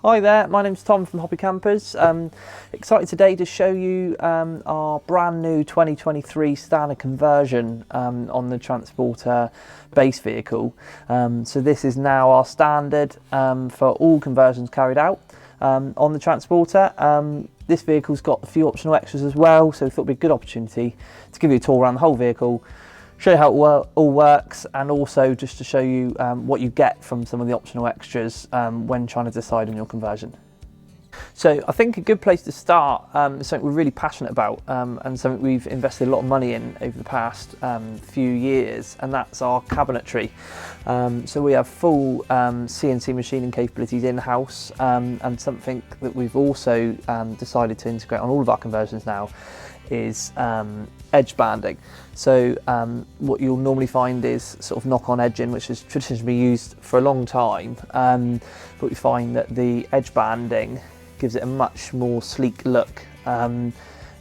Hi there, my name's Tom from Hoppy Campers. Excited today to show you our brand new 2023 standard conversion on the Transporter base vehicle. So this is now our standard for all conversions carried out on the Transporter. This vehicle's got a few optional extras as well, so we thought it'd be a good opportunity to give you a tour around the whole vehicle, show you how it all works, and also just to show you what you get from some of the optional extras when trying to decide on your conversion. So I think a good place to start is something we're really passionate about and something we've invested a lot of money in over the past few years, and that's our cabinetry. So we have full CNC machining capabilities in-house, and something that we've also decided to integrate on all of our conversions now is edge banding. So what you'll normally find is sort of knock-on edging, which has traditionally been used for a long time, but we find that the edge banding gives it a much more sleek look.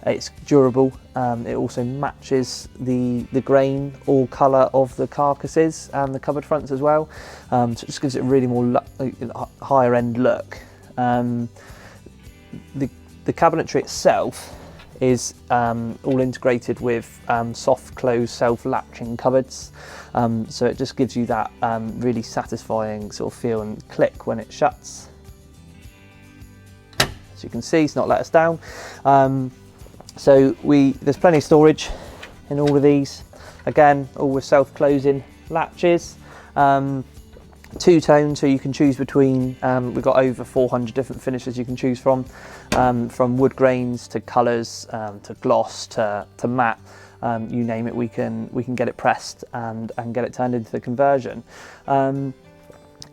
It's durable, it also matches the grain or colour of the carcasses and the cupboard fronts as well, so it just gives it a really more higher end look. The cabinetry itself is all integrated with soft close self-latching cupboards, so it just gives you that really satisfying sort of feel and click when it shuts. As you can see, it's not let us down. So there's plenty of storage in all of these, again all with self-closing latches. Two-tone, so you can choose between, we've got over 400 different finishes you can choose from wood grains to colours, to gloss, to matte, you name it, we can get it pressed and get it turned into the conversion.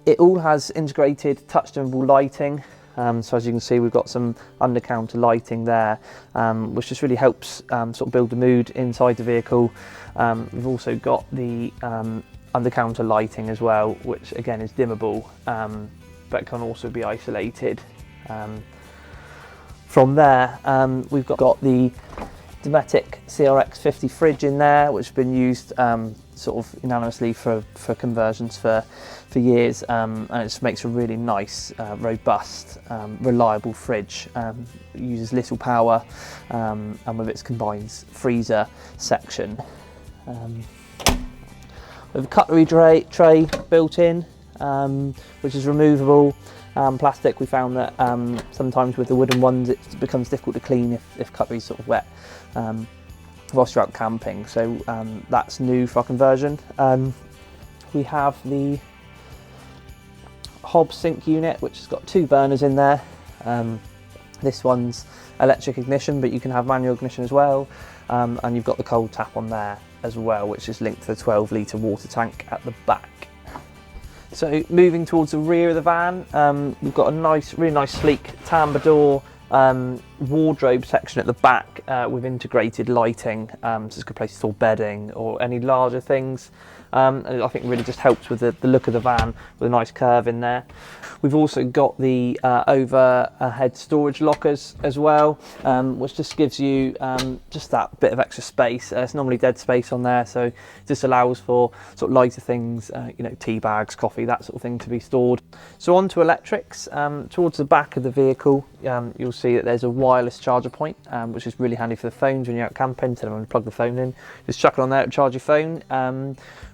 It all has integrated touch-dimmable lighting, so as you can see we've got some under-counter lighting there, which just really helps sort of build the mood inside the vehicle. We've also got the under-counter lighting as well, which again is dimmable, but can also be isolated. From there, we've got the Dometic CRX50 fridge in there, which has been used sort of unanimously for conversions for years, and it just makes a really nice, robust, reliable fridge. It uses little power, and with its combined freezer section. With a cutlery tray built in, which is removable. Plastic, we found that sometimes with the wooden ones it becomes difficult to clean if cutlery's sort of wet whilst you're out camping, so that's new for our conversion. We have the hob sink unit, which has got 2 burners in there. This one's electric ignition, but you can have manual ignition as well, and you've got the cold tap on there as well, which is linked to the 12-litre water tank at the back. So moving towards the rear of the van, we've got a really nice sleek tambour door wardrobe section at the back with integrated lighting, so it's a good place to store bedding or any larger things. And I think it really just helps with the look of the van with a nice curve in there. We've also got the overhead storage lockers as well, which just gives you just that bit of extra space. It's normally dead space on there, so it just allows for sort of lighter things, you know, tea bags, coffee, that sort of thing to be stored. So on to electrics. Towards the back of the vehicle, you'll see that there's a wireless charger point, which is really handy for the phones when you're out camping. Instead of having to plug the phone in, just chuck it on there to charge your phone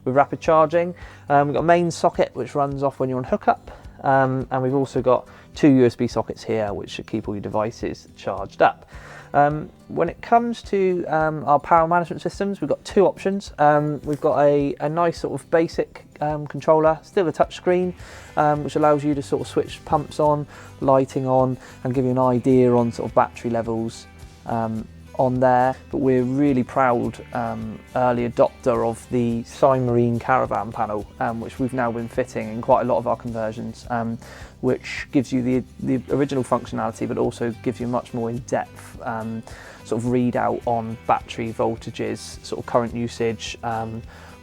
with rapid charging. We've got a main socket which runs off when you're on hookup, and we've also got 2 USB sockets here which should keep all your devices charged up. When it comes to our power management systems, we've got 2 options. We've got a nice sort of basic controller, still a touch screen, which allows you to sort of switch pumps on, lighting on, and give you an idea on sort of battery levels on there. But we're really proud early adopter of the Marine caravan panel, which we've now been fitting in quite a lot of our conversions, which gives you the original functionality, but also gives you much more in-depth sort of readout on battery voltages, sort of current usage,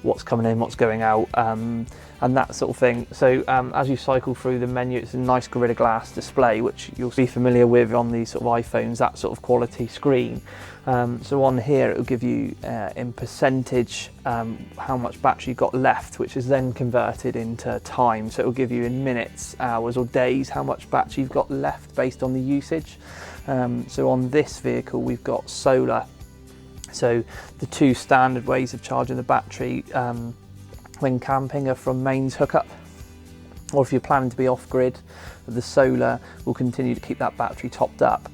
what's coming in, what's going out, and that sort of thing. So as you cycle through the menu, it's a nice Gorilla Glass display, which you'll be familiar with on these sort of iPhones, that sort of quality screen. So on here it will give you in percentage how much battery you've got left, which is then converted into time. So it will give you in minutes, hours or days how much battery you've got left based on the usage. So on this vehicle we've got solar. So the two standard ways of charging the battery when camping are from mains hookup, or if you're planning to be off-grid, the solar will continue to keep that battery topped up.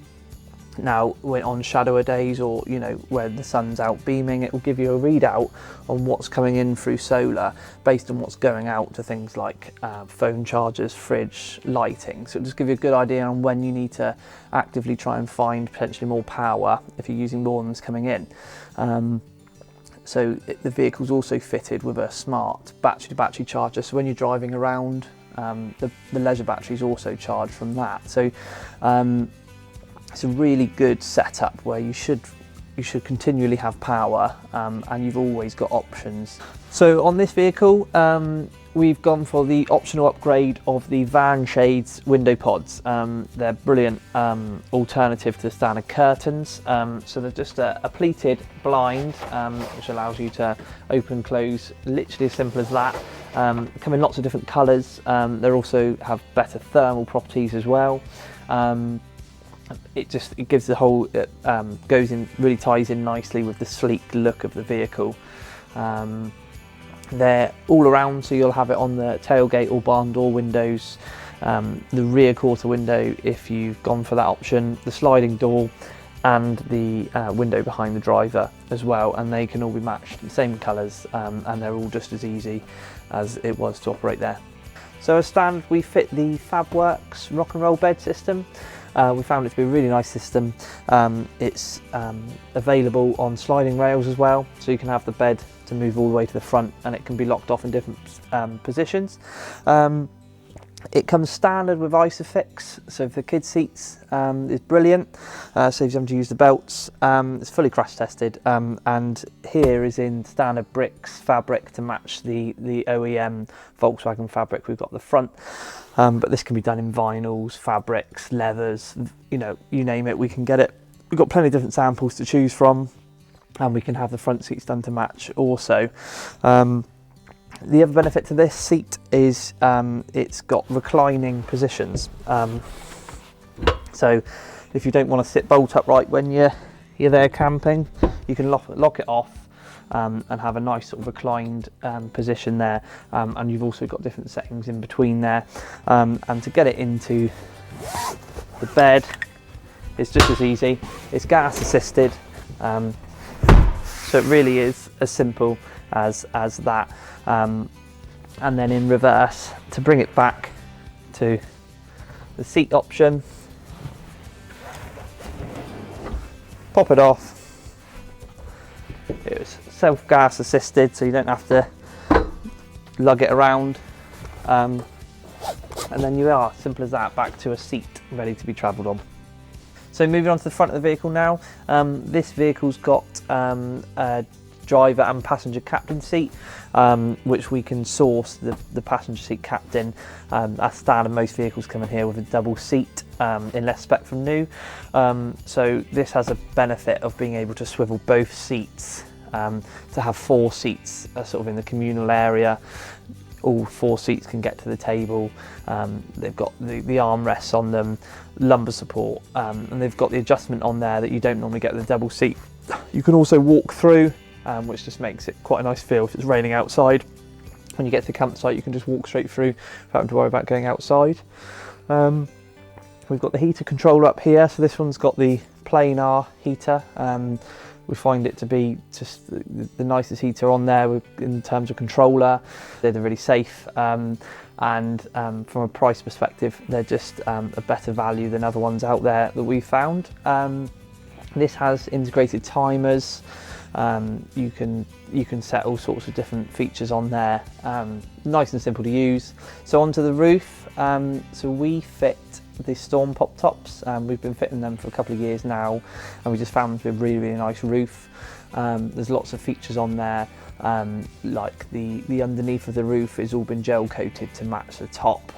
Now, when on shadower days, or where the sun's out beaming, it will give you a readout on what's coming in through solar based on what's going out to things like phone chargers, fridge, lighting. So it'll just give you a good idea on when you need to actively try and find potentially more power if you're using more than is coming in. The vehicle's also fitted with a smart battery-to-battery charger. So when you're driving around, the leisure battery is also charged from that. So it's a really good setup where you should continually have power, and you've always got options. So on this vehicle, we've gone for the optional upgrade of the van shades window pods. They're brilliant alternative to the standard curtains. So they're just a pleated blind, which allows you to open and close literally as simple as that. Come in lots of different colours. They also have better thermal properties as well. It gives the whole, really ties in nicely with the sleek look of the vehicle. They're all around, so you'll have it on the tailgate or barn door windows, the rear quarter window if you've gone for that option, the sliding door, and the window behind the driver as well, and they can all be matched the same colours, and they're all just as easy as it was to operate there. So as standard, we fit the Fabworks rock and roll bed system. We found it to be a really nice system. It's available on sliding rails as well, so you can have the bed to move all the way to the front, and it can be locked off in different positions. It comes standard with Isofix, so for the kids seats it's brilliant, saves you having to use the belts. It's fully crash tested, and here is in standard bricks fabric to match the OEM Volkswagen fabric we've got at the front. But this can be done in vinyls, fabrics, leathers, you name it, we can get it. We've got plenty of different samples to choose from, and we can have the front seats done to match also. The other benefit to this seat is it's got reclining positions. So if you don't want to sit bolt upright when you're there camping, you can lock it off and have a nice sort of reclined position there. And you've also got different settings in between there. And to get it into the bed, it's just as easy. It's gas assisted, so it really is as simple as that. And then in reverse, to bring it back to the seat option, pop it off. It's self-gas assisted, so you don't have to lug it around, and then you are, simple as that, back to a seat ready to be travelled on. So moving on to the front of the vehicle now, this vehicle's got a driver and passenger captain seat, which we can source the passenger seat captain. As standard, most vehicles come in here with a double seat in less spec from new. So this has a benefit of being able to swivel both seats, to have 4 seats sort of in the communal area. All 4 seats can get to the table. They've got the armrests on them, lumbar support, and they've got the adjustment on there that you don't normally get with the double seat. You can also walk through, which just makes it quite a nice feel if it's raining outside. When you get to the campsite, you can just walk straight through without having to worry about going outside. We've got the heater controller up here, so this one's got the planar heater. We find it to be just the nicest heater on there in terms of controller. They're really safe, and from a price perspective, they're just a better value than other ones out there that we found. This has integrated timers, You can set all sorts of different features on there. Nice and simple to use. So onto the roof. So we fit the Storm pop tops. We've been fitting them for a couple of years now, and we just found them to be a really nice roof. There's lots of features on there, like the underneath of the roof has all been gel coated to match the top.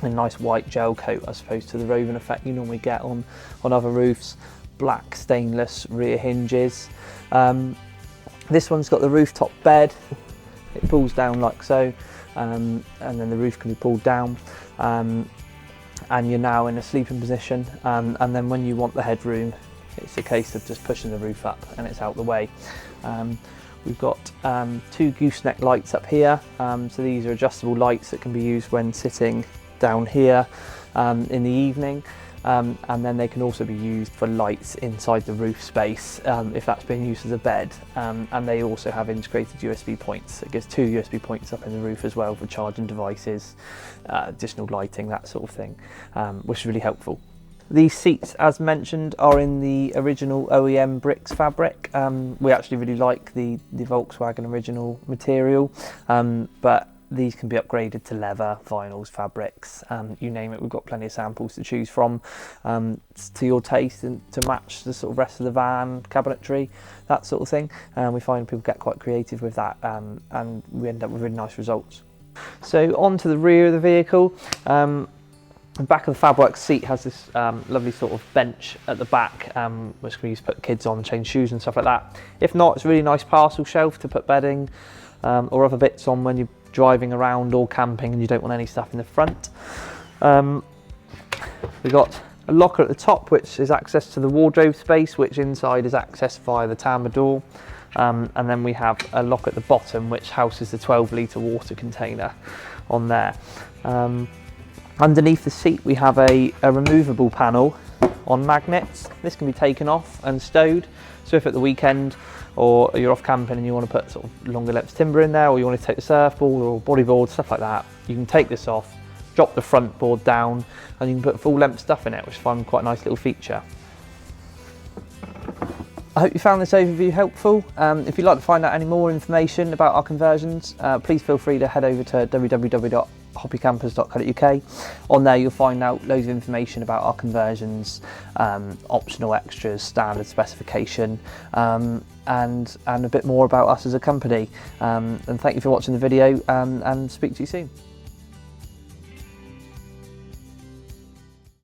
A nice white gel coat as opposed to the roving effect you normally get on other roofs. Black stainless rear hinges. This one's got the rooftop bed. It pulls down like so, and then the roof can be pulled down, and you're now in a sleeping position, and then when you want the headroom, it's a case of just pushing the roof up and it's out the way. We've got 2 gooseneck lights up here, so these are adjustable lights that can be used when sitting down here in the evening, and then they can also be used for lights inside the roof space if that's being used as a bed, and they also have integrated USB points. It gives 2 USB points up in the roof as well for charging devices, additional lighting, that sort of thing, which is really helpful. These seats, as mentioned, are in the original OEM bricks fabric. We actually really like the Volkswagen original material, but these can be upgraded to leather, vinyls, fabrics, you name it. We've got plenty of samples to choose from to your taste and to match the sort of rest of the van, cabinetry, that sort of thing. We find people get quite creative with that, and we end up with really nice results. So on to the rear of the vehicle. The back of the Fabworks seat has this lovely sort of bench at the back, which can be used to put kids on, change shoes and stuff like that. If not, it's a really nice parcel shelf to put bedding or other bits on when you're driving around or camping and you don't want any stuff in the front. We've got a locker at the top, which is access to the wardrobe space, which inside is accessed via the timber door. And then we have a lock at the bottom, which houses the 12-litre water container on there. Underneath the seat we have a removable panel on magnets. This can be taken off and stowed, so if at the weekend or you're off camping and you want to put sort of longer lengths timber in there, or you want to take the surfboard or bodyboard, stuff like that, you can take this off, drop the front board down, and you can put full length stuff in it, which I find quite a nice little feature. I hope you found this overview helpful. If you'd like to find out any more information about our conversions, please feel free to head over to www.hoppycampers.co.uk. On there you'll find out loads of information about our conversions, optional extras, standard specification, and a bit more about us as a company. And thank you for watching the video, and speak to you soon.